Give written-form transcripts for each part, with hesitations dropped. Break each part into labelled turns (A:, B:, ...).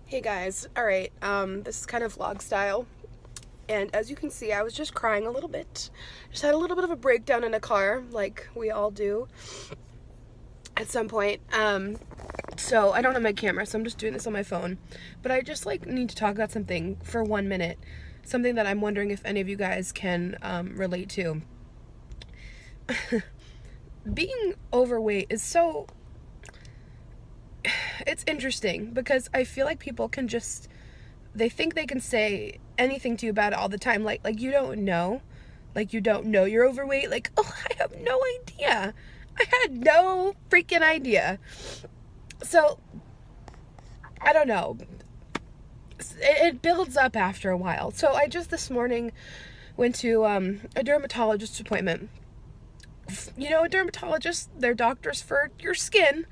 A: Hey guys, alright, this is kind of vlog style, and as you can see, I was just crying a little bit. Just had a little bit of a breakdown in a car, like we all do at some point. So I don't have my camera, so I'm just doing this on my phone. But I just, need to talk about something for 1 minute. Something that I'm wondering if any of you guys can, relate to. Being overweight is so... It's interesting because I feel like people can just, they think they can say anything to you about it all the time. Like you don't know. Like you don't know you're overweight. Like, oh, I have no idea. I had no freaking idea. So, I don't know. It builds up after a while. So I just this morning went to a dermatologist appointment. You know, a dermatologist, they're doctors for your skin.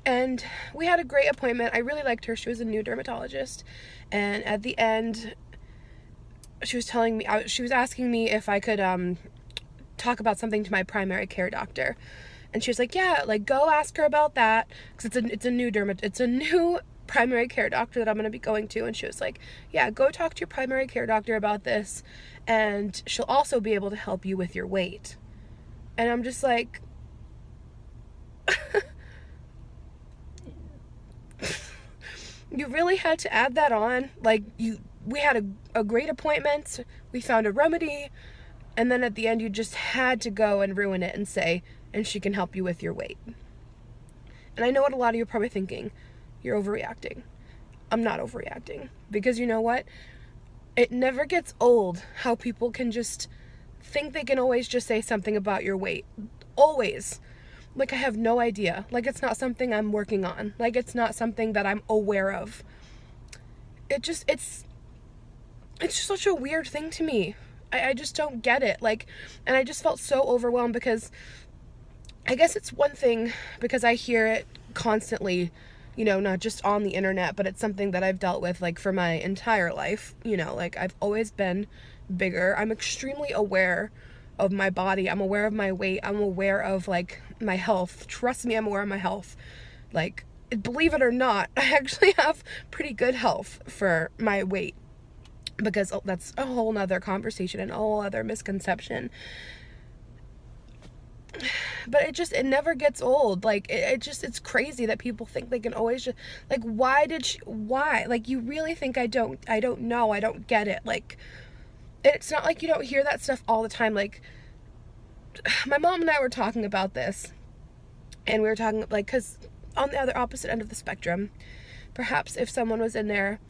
A: And we had a great appointment. I really liked her. She was a new dermatologist. And at the end, she was telling me, she was asking me if I could talk about something to my primary care doctor. And she was like, yeah, go ask her about that. Because it's a new primary care doctor that I'm going to be going to. And she was like, yeah, go talk to your primary care doctor about this. And she'll also be able to help you with your weight. And I'm just like... You really had to add that on? We had a great appointment, we found a remedy, and then at the end you just had to go and ruin it and say, and she can help you with your weight. And I know what a lot of you are probably thinking. You're overreacting. I'm not overreacting. Because you know what? It never gets old how people can just think they can always just say something about your weight. Always. I have no idea. It's not something I'm working on. It's not something that I'm aware of. It's just such a weird thing to me. I just don't get it. And I just felt so overwhelmed because I guess it's one thing because I hear it constantly, not just on the internet, but it's something that I've dealt with, for my entire life. I've always been bigger. I'm extremely aware of my body. I'm aware of my weight. I'm aware of my health. Trust me, I'm aware of my health. Believe it or not, I actually have pretty good health for my weight, because that's a whole nother conversation and a whole other misconception. But it never gets old. It's crazy that people think they can always just, why? You really think I don't know, I don't get it. It's not like you don't hear that stuff all the time. My mom and I were talking about this, and we were talking, because on the other opposite end of the spectrum, perhaps if someone was in there,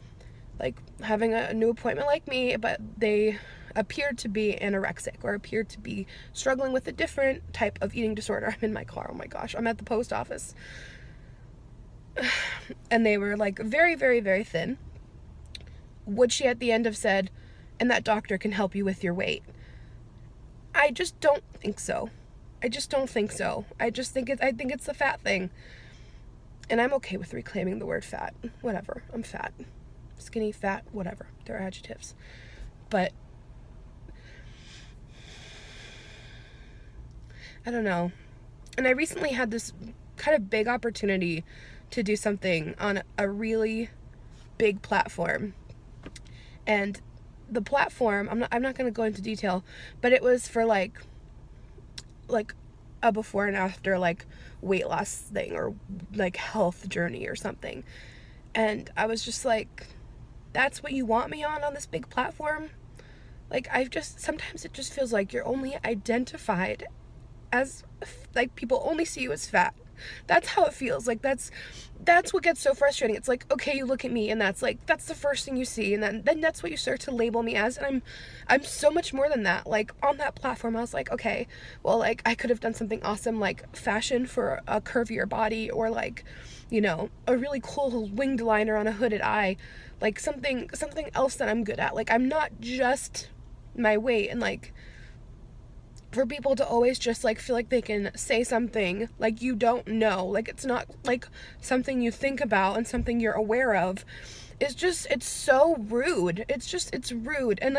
A: having a new appointment like me, but they appeared to be anorexic or appeared to be struggling with a different type of eating disorder. I'm in my car, oh my gosh, I'm at the post office. And they were, very, very, very thin. Would she at the end have said, and that doctor can help you with your weight? I just don't think so. I just don't think so. I think it's the fat thing. And I'm okay with reclaiming the word fat. Whatever. I'm fat. Skinny, fat, whatever. They're adjectives. But I don't know. And I recently had this kind of big opportunity to do something on a really big platform. And the platform, I'm not going to go into detail, but it was for like a before and after weight loss thing, or health journey or something. And I was just like, that's what you want me on this big platform? Sometimes it just feels like you're only identified as, people only see you as fat. That's how it feels. That's what gets so frustrating. It's okay, you look at me and that's the first thing you see, and then that's what you start to label me as. And I'm so much more than that. On that platform, I was okay, well, I could have done something awesome, fashion for a curvier body, or a really cool winged liner on a hooded eye, something else that I'm good at. I'm not just my weight. And for people to always just feel like they can say something you don't know, it's not something you think about and something you're aware of, it's so rude. It's rude. And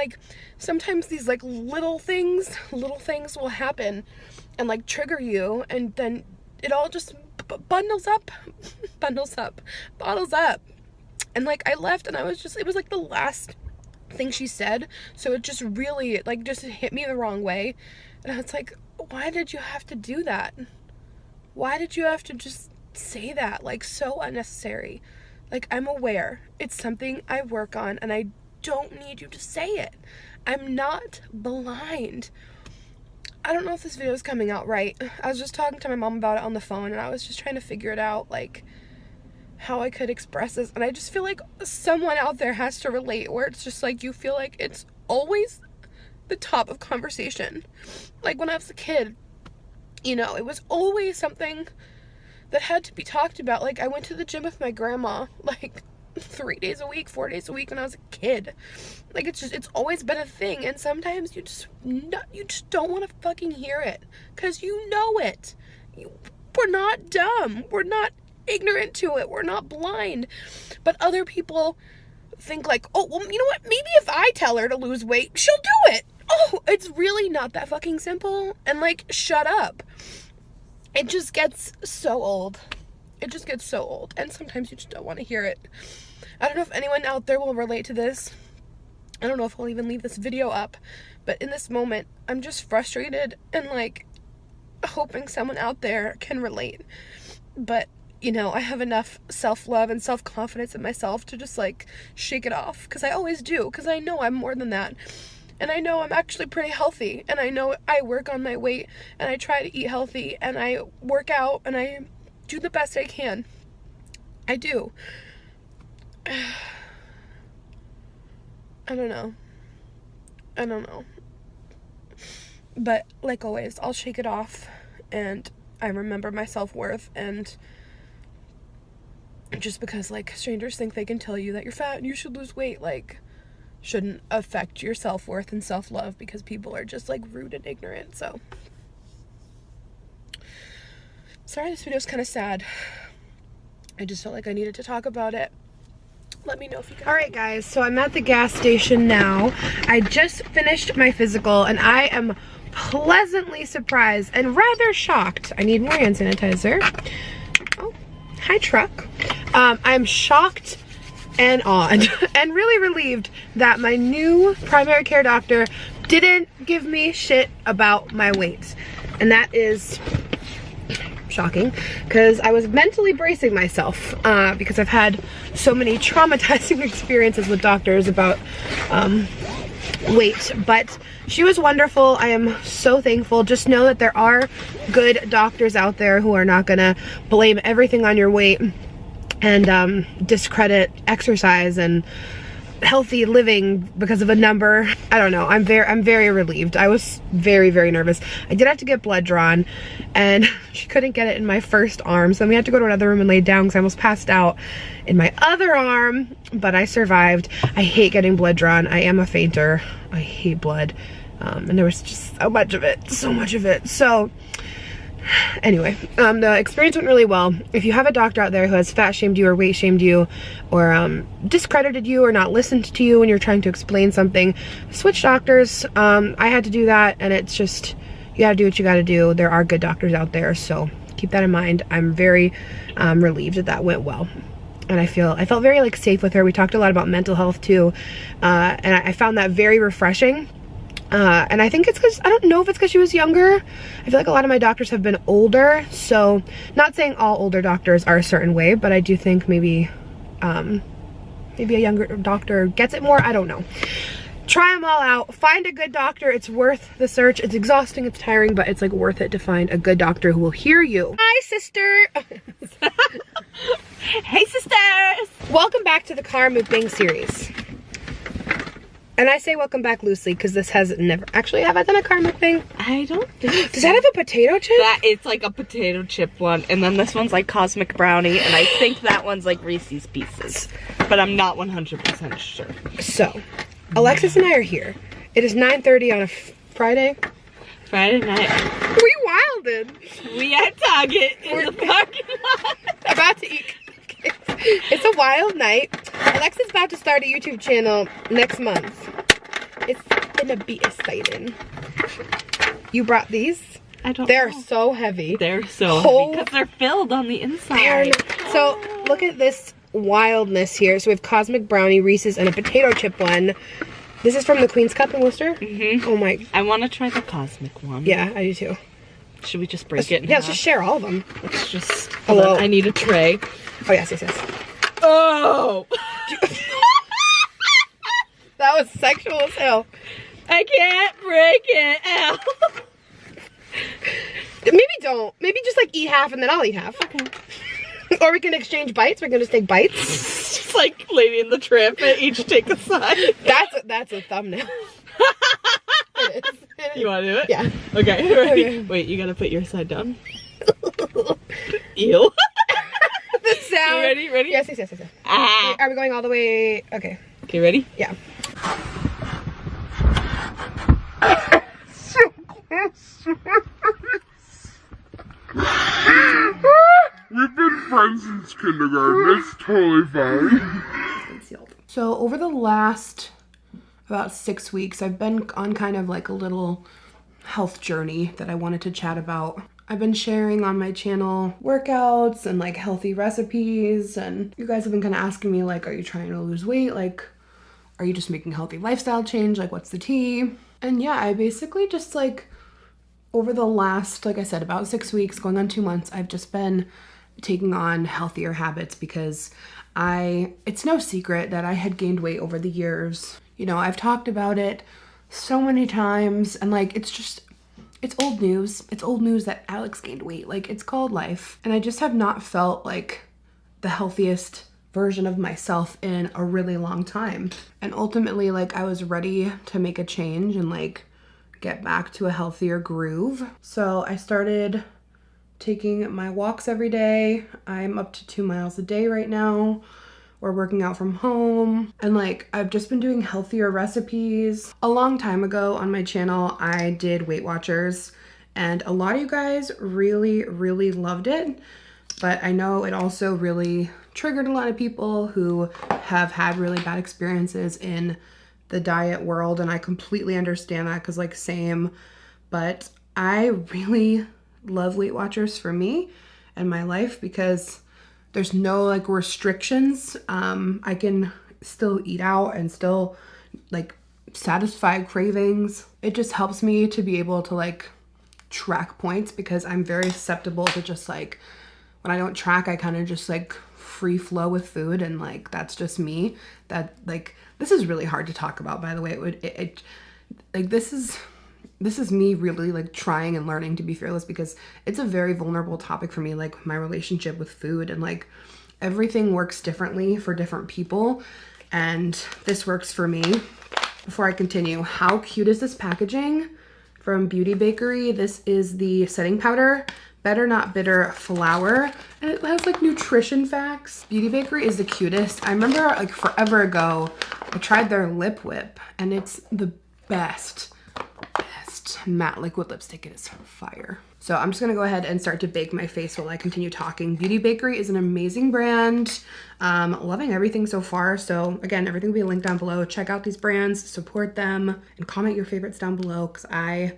A: sometimes these little things will happen and trigger you, and then it all just bottles up. And like I left and I was just, it was like the last thing she said, so it just really like just hit me the wrong way. And I was like, why did you have to do that? Why did you have to just say that? Like, so unnecessary. Like, I'm aware it's something I work on and I don't need you to say it. I'm not blind. I don't know if this video is coming out right. I was just talking to my mom about it on the phone and I was just trying to figure it out, like how I could express this. And I just feel like someone out there has to relate, where it's just like you feel like it's always the top of conversation. Like when I was a kid, you know, it was always something that had to be talked about. Like I went to the gym with my grandma like 3 days a week, 4 days a week when I was a kid. Like it's always been a thing, and sometimes you just don't want to fucking hear it because you know it. We're not dumb. We're not ignorant to it. We're not blind. But other people think like, oh, well, you know what? Maybe if I tell her to lose weight, she'll do it. Oh, it's really not that fucking simple. And like, shut up. It just gets so old. It just gets so old. And sometimes you just don't want to hear it. I don't know if anyone out there will relate to this. I don't know if I'll even leave this video up. But in this moment, I'm just frustrated and like hoping someone out there can relate. But, you know, I have enough self-love and self-confidence in myself to just like shake it off. Because I always do. Because I know I'm more than that. And I know I'm actually pretty healthy. And I know I work on my weight. And I try to eat healthy. And I work out. And I do the best I can. I do. I don't know. But like always, I'll shake it off. And I remember my self-worth. And just because like strangers think they can tell you that you're fat and you should lose weight, like shouldn't affect your self-worth and self-love, because people are just like rude and ignorant. So sorry, this video is kind of sad. I just felt like I needed to talk about it. Let me know if you can. All right guys, so I'm at the gas station now. I just finished my physical and I am pleasantly surprised and rather shocked. I need more hand sanitizer. Oh, hi truck. I'm shocked and awed and really relieved that my new primary care doctor didn't give me shit about my weight. And that is shocking, because I was mentally bracing myself because I've had so many traumatizing experiences with doctors about weight. But she was wonderful. I am so thankful. Just know that there are good doctors out there who are not gonna blame everything on your weight and discredit exercise and healthy living because of a number. I don't know. I'm very relieved. I was very nervous. I did have to get blood drawn and she couldn't get it in my first arm, so we had to go to another room and lay down because I almost passed out in my other arm, but I survived. I hate getting blood drawn. I am a fainter. I hate blood. And there was just so much of it. So anyway, the experience went really well. If you have a doctor out there who has fat shamed you or weight shamed you or discredited you or not listened to you when you're trying to explain something, switch doctors. I had to do that, and it's just, you gotta do what you gotta do. There are good doctors out there, so keep that in mind. I'm very relieved that that went well. And I felt very like safe with her. We talked a lot about mental health too, and I found that very refreshing. And I think it's because, I don't know if it's because she was younger. I feel like a lot of my doctors have been older, so not saying all older doctors are a certain way, but I do think maybe a younger doctor gets it more. I don't know. Try them all out. Find a good doctor. It's worth the search. It's exhausting, it's tiring, but it's like worth it to find a good doctor who will hear you. Hi, sister. Hey, sisters. Welcome back to the car mukbang series. And I say welcome back loosely because this has never, actually, have I done a car mukbang?
B: I don't think so.
A: Does that have a potato chip?
B: It's like a potato chip one, and then this one's like Cosmic Brownie, and I think that one's like Reese's Pieces, but I'm not 100% sure. So, Alexis and I are here. It is 9:30 on a Friday. Friday night.
A: We wilded.
B: We at Target in the parking lot.
A: About to eat cupcakes. It's a wild night. Alexis is about to start a YouTube channel next month. It's gonna be exciting. You brought these?
B: I don't
A: They're
B: know.
A: so heavy.
B: They're so heavy because they're filled on the inside.
A: So look at this wildness here. So we have Cosmic Brownie, Reese's, and a potato chip one. This is from the Queen's Cup in Worcester?
B: Mm-hmm.
A: Oh my.
B: I want to try the Cosmic one.
A: Yeah, I do too.
B: Should we just break it in
A: Yeah,
B: half?
A: let's just share all of them.
B: Let's just...
A: Hello.
B: I need a tray.
A: Oh, yes, yes, yes.
B: Oh!
A: That was sexual as hell.
B: I can't break it out.
A: Maybe don't. Maybe just like eat half and then I'll eat half.
B: Okay.
A: Or we can exchange bites. We can just take bites.
B: Just like Lady in the Tramp and each take a side.
A: That's a thumbnail. It is.
B: You want to do it?
A: Yeah.
B: Okay, ready?
A: Okay.
B: Wait, you gotta put your side down. Ew.
A: The sound.
B: You ready?
A: Yes, yes, yes, yes.
B: Ah.
A: Are we going all the way? Okay.
B: Okay, ready?
A: Yeah.
C: We've been friends since kindergarten. It's totally fine.
A: So over the last about 6 weeks, I've been on kind of like a little health journey that I wanted to chat about. I've been sharing on my channel workouts and like healthy recipes, and you guys have been kind of asking me like, are you trying to lose weight? Like, are you just making a healthy lifestyle change? Like, what's the tea? And yeah, I basically just like over the last, like I said, about 6 weeks, going on 2 months, I've just been taking on healthier habits because it's no secret that I had gained weight over the years. You know, I've talked about it so many times, and like, it's old news. It's old news that Alex gained weight. Like, it's called life. And I just have not felt like the healthiest version of myself in a really long time. And ultimately, like, I was ready to make a change and like get back to a healthier groove. So I started taking my walks every day. I'm up to 2 miles a day right now. We're working out from home, and like I've just been doing healthier recipes. A long time ago on my channel, I did Weight Watchers, and a lot of you guys really, really loved it. But I know it also really triggered a lot of people who have had really bad experiences in the diet world, and I completely understand that because like same, but I really love Weight Watchers for me and my life because there's no like restrictions. I can still eat out and still like satisfy cravings. It just helps me to be able to like track points because I'm very susceptible to just like, when I don't track, I kind of just like free flow with food, and like that's just me. That like, this is really hard to talk about, by the way. This is me really like trying and learning to be fearless because it's a very vulnerable topic for me, like my relationship with food, and like everything works differently for different people, and this works for me. Before I continue, how cute is this packaging from Beauty Bakery? This is the setting powder, Better Not Bitter flour, and it has like nutrition facts. Beauty Bakery is the cutest. I remember like forever ago, I tried their lip whip, and it's the best matte liquid lipstick. It is fire. So I'm just gonna go ahead and start to bake my face while I continue talking. Beauty Bakery is an amazing brand. Loving everything so far. So again, everything will be linked down below. Check out these brands, support them, and comment your favorites down below because I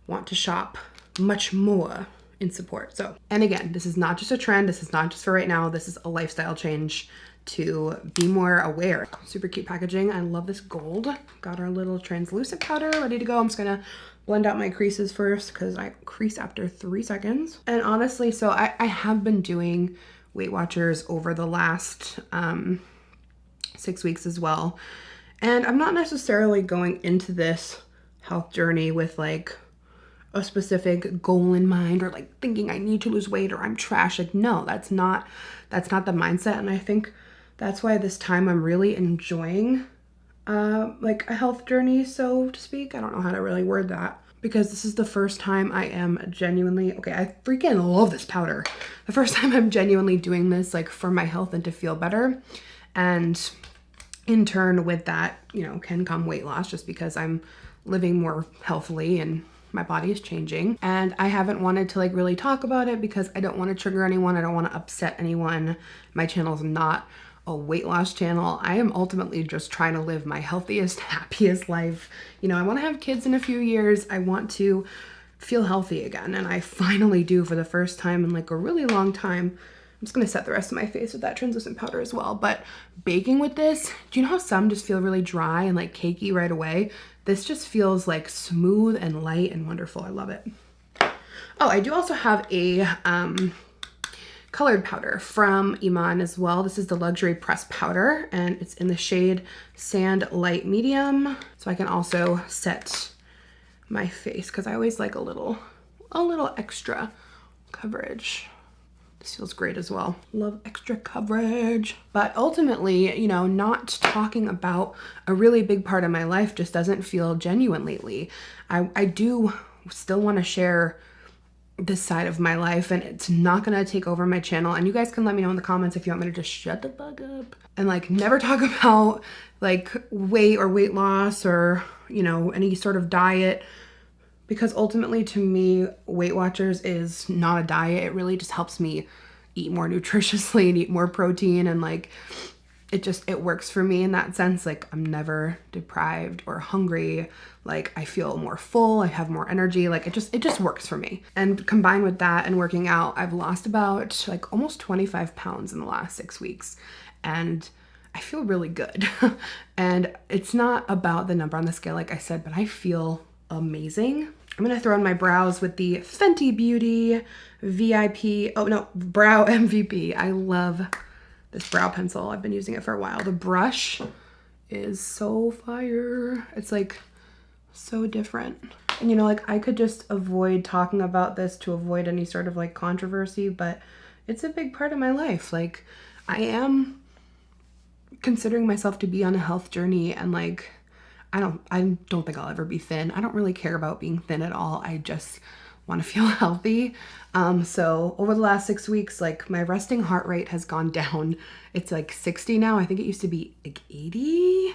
A: want to shop much more in support. So, and again, this is not just a trend. This is not just for right now. This is a lifestyle change to be more aware. Super cute packaging. I love this gold. Got our little translucent powder ready to go. I'm just gonna blend out my creases first because I crease after 3 seconds. And honestly, so I have been doing Weight Watchers over the last 6 weeks as well. And I'm not necessarily going into this health journey with like a specific goal in mind or like thinking I need to lose weight or I'm trash. Like, no, that's not the mindset. And I think that's why this time I'm really enjoying like a health journey, so to speak. I don't know how to really word that because this is the first time I am genuinely, okay, I freaking love this powder. The first time I'm genuinely doing this like for my health and to feel better. And in turn with that, you know, can come weight loss just because I'm living more healthily and my body is changing. And I haven't wanted to like really talk about it because I don't want to trigger anyone. I don't want to upset anyone. My channel is not a weight loss channel. I am ultimately just trying to live my healthiest, happiest life. You know, I want to have kids in a few years. I want to feel healthy again. And I finally do for the first time in like a really long time. just gonna set the rest of my face with that translucent powder as well. But baking with this, do you know how some just feel really dry and like cakey right away? This just feels like smooth and light and wonderful. I love it. Oh, I do also have a colored powder from Iman as well. This is the Luxury Press Powder, and it's in the shade Sand Light Medium. So I can also set my face because I always like a little extra coverage. This feels great as well. Love extra coverage. But ultimately, you know, not talking about a really big part of my life just doesn't feel genuine lately. I do still want to share this side of my life, and it's not gonna take over my channel. And you guys can let me know in the comments if you want me to just shut the fuck up and like never talk about like weight or weight loss or, you know, any sort of diet, because ultimately to me, Weight Watchers is not a diet. It really just helps me eat more nutritiously and eat more protein, and like it works for me in that sense. Like I'm never deprived or hungry. Like I feel more full, I have more energy. Like it just works for me. And combined with that and working out, I've lost about like almost 25 pounds in the last 6 weeks. And I feel really good. And it's not about the number on the scale, like I said, but I feel amazing. I'm gonna throw in my brows with the Fenty Beauty Brow MVP. I love this brow pencil. I've been using it for a while. The brush is so fire. It's like so different. And you know, like I could just avoid talking about this to avoid any sort of like controversy, but it's a big part of my life. Like I am considering myself to be on a health journey, and like I don't think I'll ever be thin. I don't really care about being thin at all. I just want to feel healthy. So over the last 6 weeks, like my resting heart rate has gone down. It's like 60 now. I think it used to be like 80.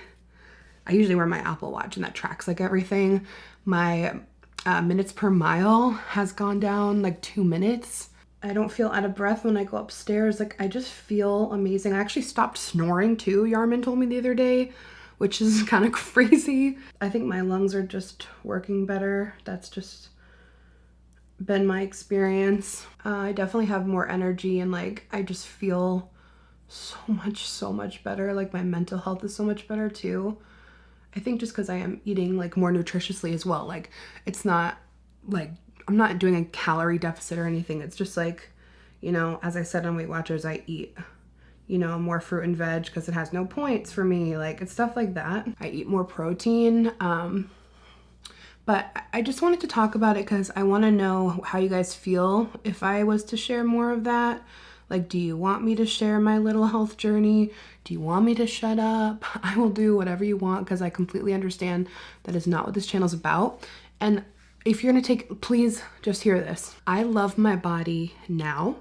A: I usually wear my Apple Watch and that tracks like everything. My minutes per mile has gone down like 2 minutes. I don't feel out of breath when I go upstairs. Like I just feel amazing. I actually stopped snoring too, Yarman told me the other day, which is kind of crazy. I think my lungs are just working better. That's just been my experience. I definitely have more energy, and like I just feel so much better. Like my mental health is so much better too. I think just because I am eating like more nutritiously as well. Like it's not like I'm not doing a calorie deficit or anything. It's just like, you know, as I said on Weight Watchers, I eat, you know, more fruit and veg because it has no points for me. Like it's stuff like that. I eat more protein. But I just wanted to talk about it because I want to know how you guys feel if I was to share more of that. Like, do you want me to share my little health journey? Do you want me to shut up? I will do whatever you want because I completely understand that is not what this channel is about. And if you're going to please just hear this. I love my body now.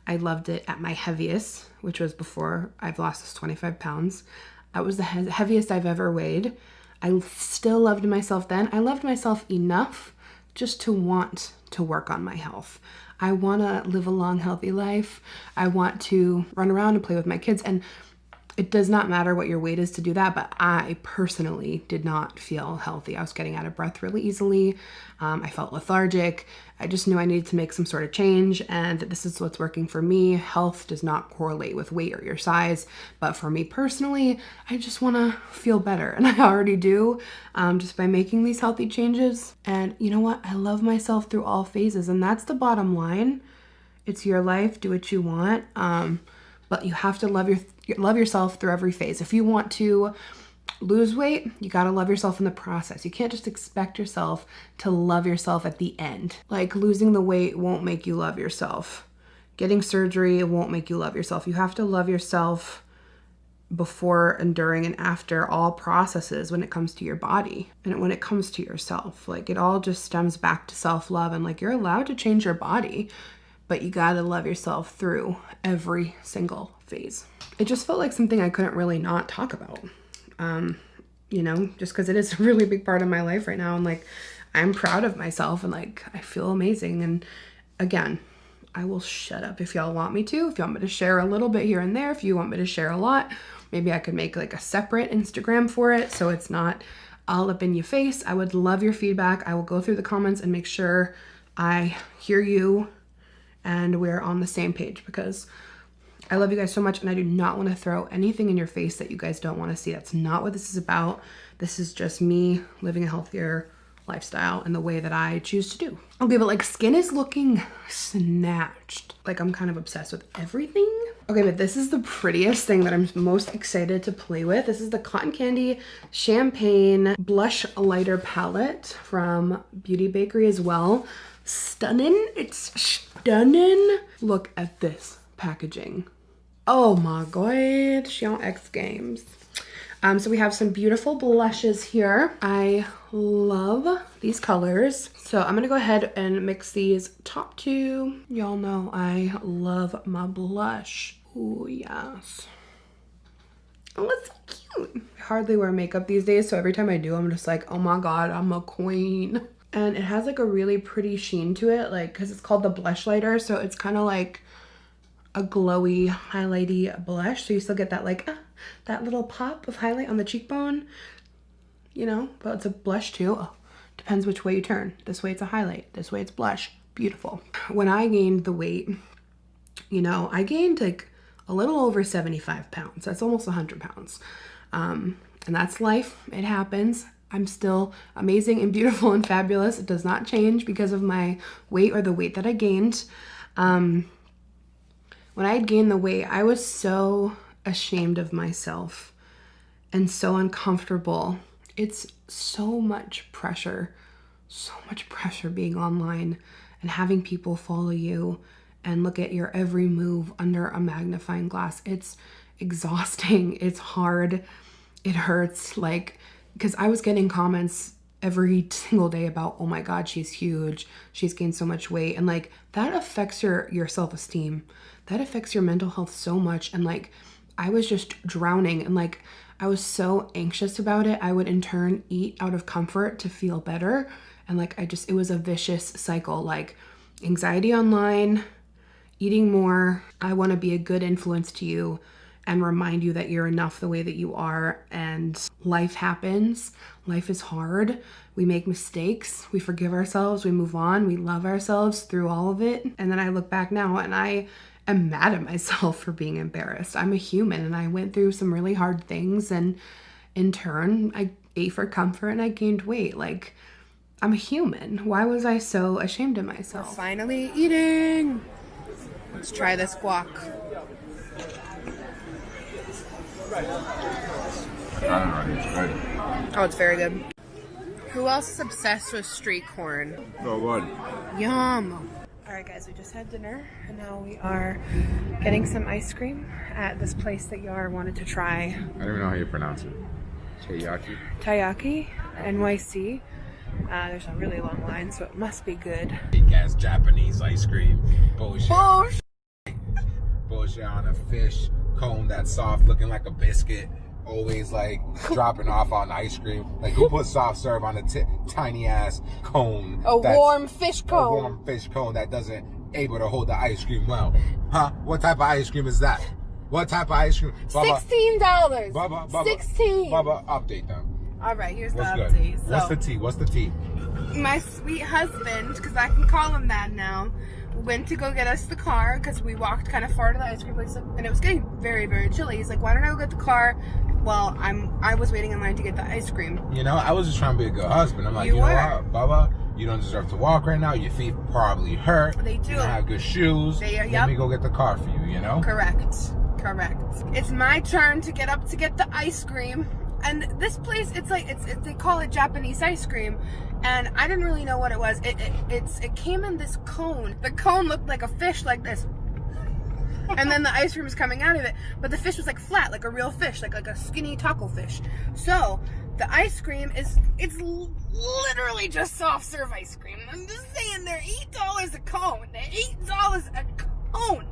A: I loved it at my heaviest, which was before I've lost this 25 pounds. That was the heaviest I've ever weighed. I still loved myself then. I loved myself enough just to want to work on my health. I want to live a long, healthy life. I want to run around and play with my kids. And it does not matter what your weight is to do that, but I personally did not feel healthy. I was getting out of breath really easily. I felt lethargic. I just knew I needed to make some sort of change, and this is what's working for me. Health does not correlate with weight or your size, but for me personally, I just want to feel better, and I already do just by making these healthy changes. And you know what? I love myself through all phases, and that's the bottom line. It's your life. Do what you want, but you have to love yourself through every phase. If you want to lose weight, you gotta love yourself in the process. You can't just expect yourself to love yourself at the end. Like losing the weight won't make you love yourself. Getting surgery won't make you love yourself. You have to love yourself before and during and after all processes when it comes to your body and when it comes to yourself. Like it all just stems back to self-love, and like you're allowed to change your body, but you gotta love yourself through every single phase. It just felt like something I couldn't really not talk about. You know, just because it is a really big part of my life right now, and like I'm proud of myself, and like I feel amazing. And again, I will shut up if y'all want me to. If you want me to share a little bit here and there, if you want me to share a lot, maybe I could make like a separate Instagram for it so it's not all up in your face. I would love your feedback. I will go through the comments and make sure I hear you and we're on the same page, because I love you guys so much, and I do not want to throw anything in your face that you guys don't want to see. That's not what this is about. This is just me living a healthier lifestyle in the way that I choose to do. Okay, but like skin is looking snatched. Like I'm kind of obsessed with everything. Okay, but this is the prettiest thing that I'm most excited to play with. This is the Cotton Candy Champagne Blush Lighter Palette from Beauty Bakery as well. Stunning, it's stunning. Look at this packaging. Oh my god, she on X Games. So we have some beautiful blushes here. I love these colors. So I'm gonna go ahead and mix these top two. Y'all know I love my blush. Oh yes. Oh, it's so cute. I hardly wear makeup these days, so every time I do, I'm just like, oh my god, I'm a queen. And it has like a really pretty sheen to it, like, cause it's called the blush lighter, so it's kind of like a glowy, highlighty blush. So you still get that like, that little pop of highlight on the cheekbone, you know, but it's a blush too. Oh, depends which way you turn. This way it's a highlight, this way it's blush. Beautiful. When I gained the weight, you know, I gained like a little over 75 pounds. That's almost 100 pounds. And that's life. It happens. I'm still amazing and beautiful and fabulous. It does not change because of my weight or the weight that I gained. When I had gained the weight, I was so ashamed of myself and so uncomfortable. It's so much pressure being online and having people follow you and look at your every move under a magnifying glass. It's exhausting. It's hard. It hurts. Like, because I was getting comments every single day about, oh my god, she's huge, she's gained so much weight, and like that affects your self-esteem. That affects your mental health so much. And like I was just drowning, and like I was so anxious about it. I would in turn eat out of comfort to feel better, and like it was a vicious cycle. Like anxiety online, eating more, I want to be a good influence to you and remind you that you're enough the way that you are. And life happens. Life is hard. We make mistakes. We forgive ourselves. We move on. We love ourselves through all of it. And then I look back now and I am mad at myself for being embarrassed. I'm a human and I went through some really hard things. And in turn, I ate for comfort and I gained weight. Like, I'm a human. Why was I so ashamed of myself? We're finally eating. Let's try this guac. Oh, it's very good. Who else is obsessed with street corn?
C: So what?
A: Yum. All right, guys, we just had dinner, and now we are getting some ice cream at this place that Yar wanted to try.
C: I don't even know how you pronounce it. Taiyaki?
A: Taiyaki, NYC. There's a really long line, so it must be good.
D: Big-ass Japanese ice cream. Bullshit. Bullshit on a fish cone that's soft, looking like a biscuit. Always like dropping off on ice cream. Like who put soft serve on a tiny ass cone?
A: A warm fish cone.
D: A warm fish cone that doesn't able to hold the ice cream well. Huh? What type of ice cream is that? What type of ice cream? Bubba,
A: $16.
D: Bubba,
A: $16.
D: Bubba, update them.
A: All right, here's
D: What's
A: the
D: good?
A: update. So,
D: What's the tea? What's the tea?
A: my sweet husband, because I can call him that now, went to go get us the car because we walked kind of far to the ice cream place and it was getting very, very chilly. He's like, why don't I go get the car? Well, I was waiting in line to get the ice cream.
D: You know, I was just trying to be a good husband. I'm like, you know what, Bubba, you don't deserve to walk right now. Your feet probably hurt.
A: They do.
D: You don't have good shoes. Let me go get the car for you, you know?
A: Correct. It's my turn to get up to get the ice cream. And this place, it's like, they call it Japanese ice cream. And I didn't really know what it was. It came in this cone. The cone looked like a fish like this. And then the ice cream was coming out of it. But the fish was like flat, like a real fish, like a skinny taco fish. So the ice cream it's literally just soft serve ice cream. I'm just saying they're $8 a cone. They're $8 a cone.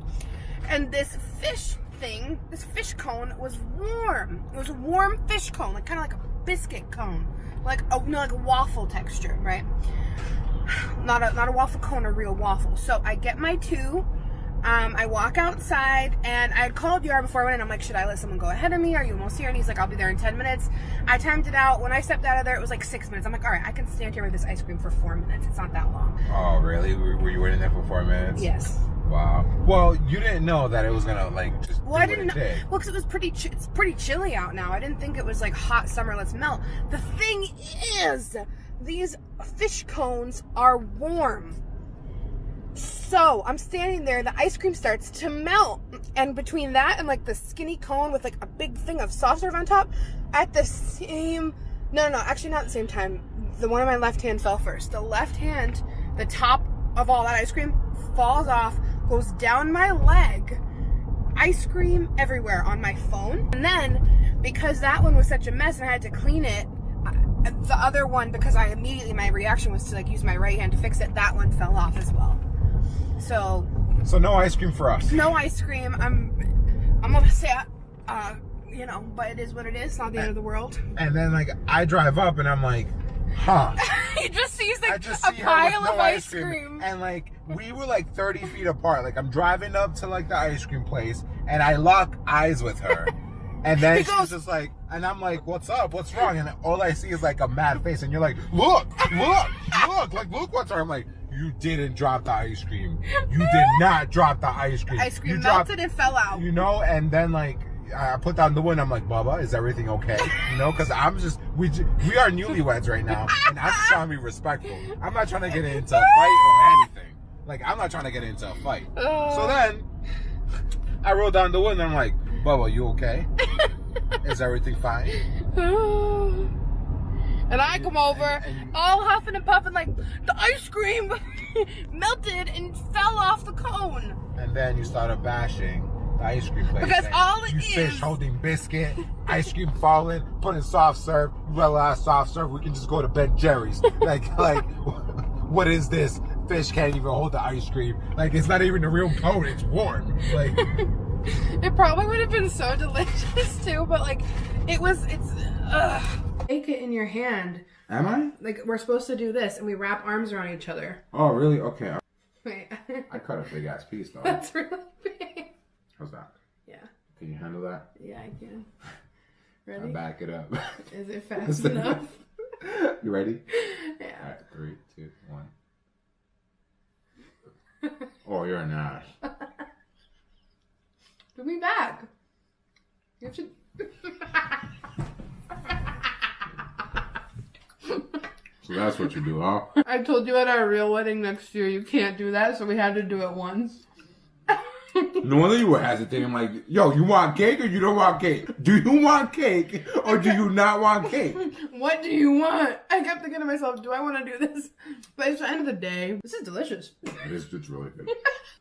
A: And this fish thing, this fish cone was warm. It was a warm fish cone, like kind of like a biscuit cone. Like a waffle texture, right? Not a waffle cone, a real waffle. So I get my two. I walk outside, and I had called Yara before I went in. I'm like, should I let someone go ahead of me? Are you almost here? And he's like, I'll be there in 10 minutes. I timed it out. When I stepped out of there, it was like 6 minutes. I'm like, all right, I can stand here with this ice cream for 4 minutes. It's not that long.
D: Oh, really? Were you waiting there for 4 minutes?
A: Yes.
D: Wow. Well, you didn't know that it was gonna like just.
A: Well, I didn't know. Well, because it was it's pretty chilly out now. I didn't think it was like hot summer. Let's melt. The thing is, these fish cones are warm. So I'm standing there, the ice cream starts to melt, and between that and like the skinny cone with like a big thing of soft serve on top, at the same, no, actually not at the same time. The one on my left hand fell first. The left hand, the top of all that ice cream falls off, goes down my leg, ice cream everywhere on my phone. And then because that one was such a mess and I had to clean it, the other one, because my reaction was to like use my right hand to fix it, that one fell off as well. So
D: no ice cream for us.
A: No ice cream. I'm gonna say, you know, but it is what it is. It's not the end of the world.
D: And then like I drive up and I'm like, huh.
A: He just sees like a pile of ice cream.
D: And like we were like 30 feet apart. Like I'm driving up to like the ice cream place and I lock eyes with her. And then she's just like, and I'm like, what's up? What's wrong? And all I see is like a mad face. And you're like, look, what's wrong? I'm like, you didn't drop the ice cream. You did not drop the ice cream.
A: Ice cream melted and fell out.
D: You know, and then like, I put down the window. I'm like, Bubba, is everything okay? You know, because we are newlyweds right now, and I'm just trying to be respectful. I'm not trying to get into a fight or anything. Like, I'm not trying to get into a fight. So then, I rolled down the window. I'm like, Bubba, you okay? Is everything fine?
A: And I come over, all huffing and puffing, like, the ice cream melted and fell off the cone.
D: And then you started bashing the ice cream place.
A: Because all it
D: you
A: is...
D: fish holding biscuit, ice cream falling, putting soft serve. You realize soft serve, we can just go to Ben Jerry's. like, what is this? Fish can't even hold the ice cream. Like, it's not even a real cone, it's warm. Like...
A: It probably would have been so delicious too, but like, it's take it in your hand.
D: Am I?
A: Like, we're supposed to do this and we wrap arms around each other.
D: Oh, really? Okay.
A: Wait.
D: I cut a big ass piece though.
A: That's really big.
D: How's that?
A: Yeah.
D: Can you handle that?
A: Yeah, I can. Ready?
D: I back it up.
A: Is it fast enough?
D: You ready?
A: Yeah.
D: All right, 3, 2, 1. Oh, you're an ass.
A: Put me back. You have to.
D: So that's what you do, huh?
A: I told you at our real wedding next year you can't do that, so we had to do it once.
D: No wonder you were hesitating. I'm like, yo, you want cake or you don't want cake? Do you want cake or do you not want cake?
A: What do you want? I kept thinking to myself, do I want to do this? But it's the end of the day. This is delicious.
D: It's really good.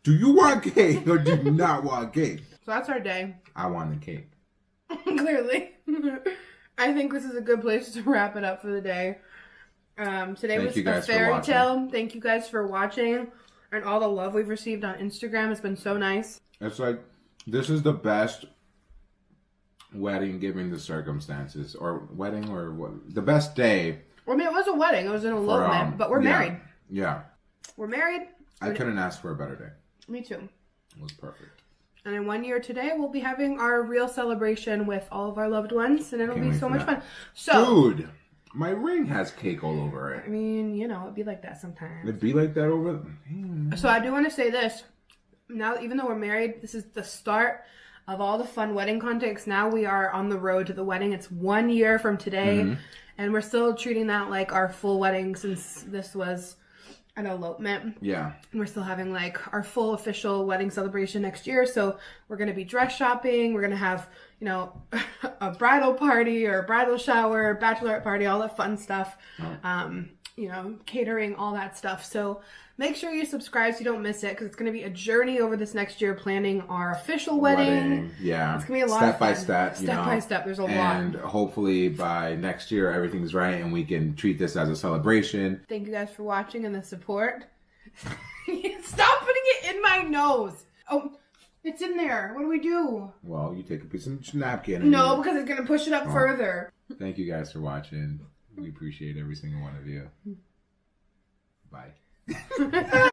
D: Do you want cake or do you not want cake?
A: So that's our day.
D: I want the cake.
A: Clearly. I think this is a good place to wrap it up for the day. Today was a fairy tale. Thank you guys for watching and all the love we've received on Instagram. It's been so nice.
D: It's like, this is the best wedding given the circumstances, or wedding, or what, the best day.
A: I mean, it was a wedding. It was an elopement, but we're married.
D: Yeah.
A: We're married.
D: I couldn't ask for a better day.
A: Me too.
D: It was perfect.
A: And in 1 year today, we'll be having our real celebration with all of our loved ones, and it'll be so much fun. So,
D: dude, my ring has cake all over it.
A: I mean, you know, it'd be like that sometimes.
D: It'd be like that over.
A: So I do want to say this. Now, even though we're married, this is the start of all the fun wedding context. Now we are on the road to the wedding. It's 1 year from today, and we're still treating that like our full wedding since this was an elopement.
D: Yeah.
A: And we're still having like our full official wedding celebration next year. So we're going to be dress shopping. We're going to have, you know, a bridal party or a bridal shower, bachelorette party, all that fun stuff. You know, catering, all that stuff. So make sure you subscribe so you don't miss it, because it's going to be a journey over this next year planning our official wedding.
D: Yeah.
A: It's going to be a lot of fun.
D: Step by step.
A: There's a lot.
D: And hopefully by next year, everything's right and we can treat this as a celebration.
A: Thank you guys for watching and the support. Stop putting it in my nose. Oh, it's in there. What do we do?
D: Well, you take a piece of napkin.
A: No, because it's going to push it up further.
D: Thank you guys for watching. We appreciate every single one of you. Bye.